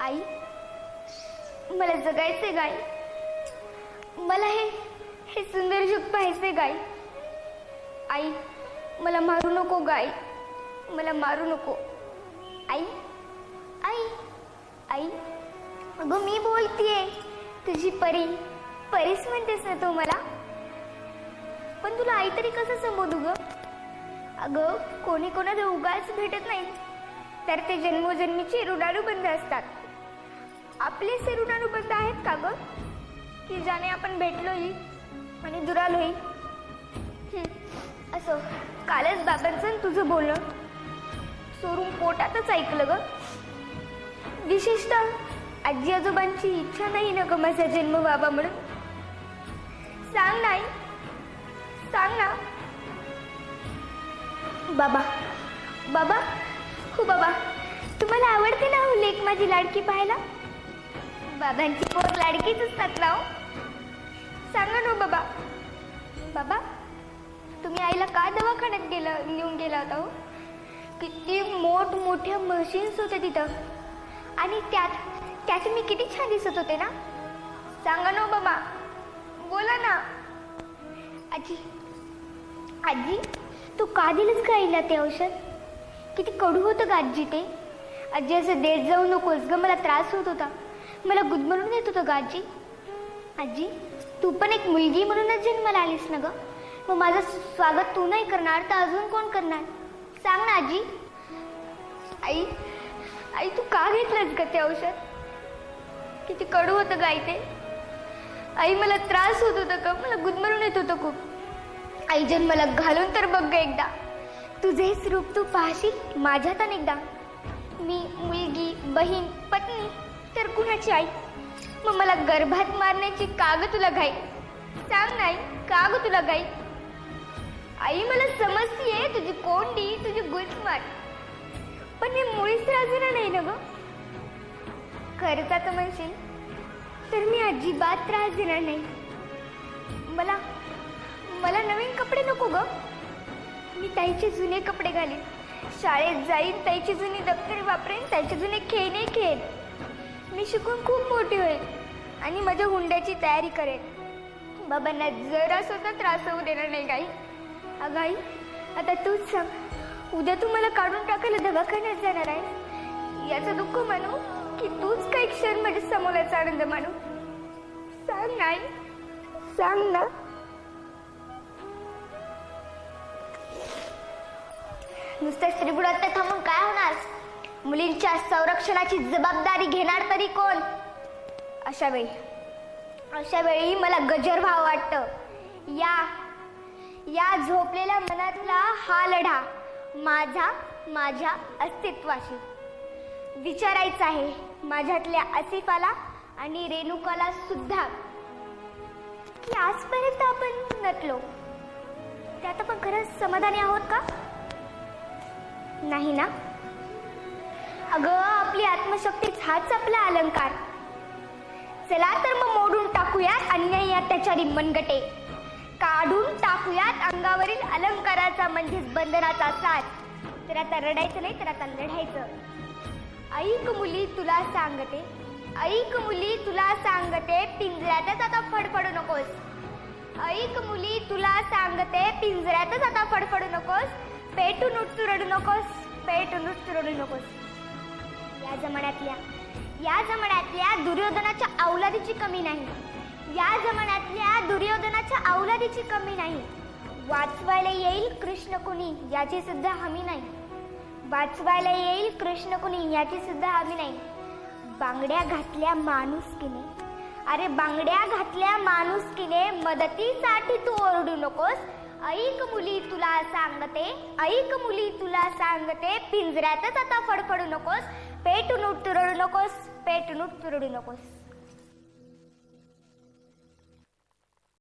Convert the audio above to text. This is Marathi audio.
आई, मला जगायचे गाई. मला हे सुंदर जग पाहायचे गाई. आई, मला मारू नको गाई, मला मारू नको. आई आई आई, अगं मी बोलतीये, तुझी परीस म्हणतेस ना तू मला. पण तुला आई तरी कसं संबोधू ग? अगं कोणी कोणाला उगाच भेटत नाही, तर ते जन्मोजन्मीचे ऋणानुबंध असतात. आपले से ऋणानुबंध आहेत का ग, की ज्याने आपण भेटलोही आणि दुरालोही? असं कालच बाबांचं तुझं बोलणं सोडून पोटातच ऐकलं ग. विशेषतः आजी आजोबांची इच्छा नाही ना ग माझा जन्म व्हावा म्हणून. सांग नाही, सांग ना. बाबा बाबा, हो बाबा, तुम्हाला आवडते ना हो लेक माझी लाडकी पाहायला? बाबांची पोर लाडकीच असतात ना हो. सांगा ना बाबा. बाबा, तुम्ही आईला का दवाखान्यात नेऊन गेला होता हो? किती मोठमोठ्या मशीन्स होत्या तिथं, आणि त्यात मी किती छान दिसत होते ना. सांगा ना बाबा, बोला ना. आजी आजी, तू का दिलंस का आईला ते औषध? किती कडू होतं का आजी ते? आजी, असं देत जाऊ नकोस ग, मला त्रास होत होता, मला गुदमरून येत होतं ग आजी. आजी, तू पण एक मुलगी म्हणूनच जन्माला आलीस ना ग, मग माझं स्वागत तू नाही करणार तर अजून कोण करणार? सांग ना आजी. आई आई, तू का घेतलंस ग ते औषध? किती कडू होतं गाई ते. आई, मला त्रास होत होता का, मला गुदमरून येत होतं खूप. आई, जन्माला घालून तर बघ ग एकदा, तुझे हे रूप तू पाहशील माझ्यात अनेकदा. मी मुलगी, बहीण, पत्नी तर कुणाची आई? मग मला गर्भात मारण्याची का ग तुला घाई? सांग नाही, का ग तुला घाई? आई, मला समजतीये तुझी कोंडी, तुझी गुचमाट, पण मी मुळीच राजीना नाही ना ग. खरंच म्हणशील तर मी अजिबात त्रास देणार नाही. मला नवीन कपडे नको ग. मी ताईचे जुने कपडे घालीन, शाळेत जाईन, ताईची जुनी दप्तरे वापरेन, ताईचे जुने खेळणे खेळेन. मी शिकून खूप मोठी होईल आणि माझ्या हुंड्याची तयारी करेन. बाबांना जरा सुद्धा त्रास होऊ देणार नाही गाई. अगं आई, आता तूच सांग, उद्या तू मला काढून टाकायला दवाखान्यात जाणार आहे, याचं दुःख मानू की तूच काही क्षण माझ्या समोरचा आनंद मानू? सांग नाही, सांग ना. नुसतं स्त्रीगुणात थांबून काय होणार? मुलींच्या संरक्षणाची जबाबदारी घेणार तरी कोण? अशा वेळी मला गजर व्हावं वाटतं. या झोपलेल्या मनातला हा लढा माझ्या अस्तित्वाशी विचारायचा आहे. माझ्यातल्या आसिफाला आणि रेणुकाला सुद्धा, की आजपर्यंत आपण नटलो त्यात आपण खरंच समाधानी आहोत का? नाही ना. अगं, आपली आत्मशक्तीच हाच आपला अलंकार. चला तर मग मोडून टाकूयात अन्याय अत्याचारी मनगटे, काढून टाकूयात अंगावरील अलंकाराचा म्हणजेच बंधनाचा साथ. तर आता रडायचं नाही, तर आता लढायचं. ऐक मुली तुला सांगते, ऐक मुली तुला सांगते, पिंजऱ्यातच आता फडफडू नकोस. ऐक मुली तुला सांगते, पिंजऱ्यातच आता फडफडू नकोस. पेटून उठतू रडू नकोस, पेटून उठतू रडू नकोस. या जमान्यातल्या दुर्योधनाच्या औलादीची कमी नाही. या जमान्यातल्या दुर्योधनाच्या औलादीची कमी नाही. वाचवायला येईल कृष्ण कुणी याची सुद्धा हमी नाही. वाचवायला येईल कृष्ण कुणी याची सुद्धा हमी नाही. बांगड्या घातल्या माणुसकीने, अरे बांगड्या घातल्या माणुसकीने, मदतीसाठी तू ओरडू नकोस. ऐक मुली तुला सांगते, ऐक मुली तुला सांगते, पिंजऱ्यातच आता फडफडू नकोस. पेटून उठ रडू नकोस, पेटून उठ रडू नकोस.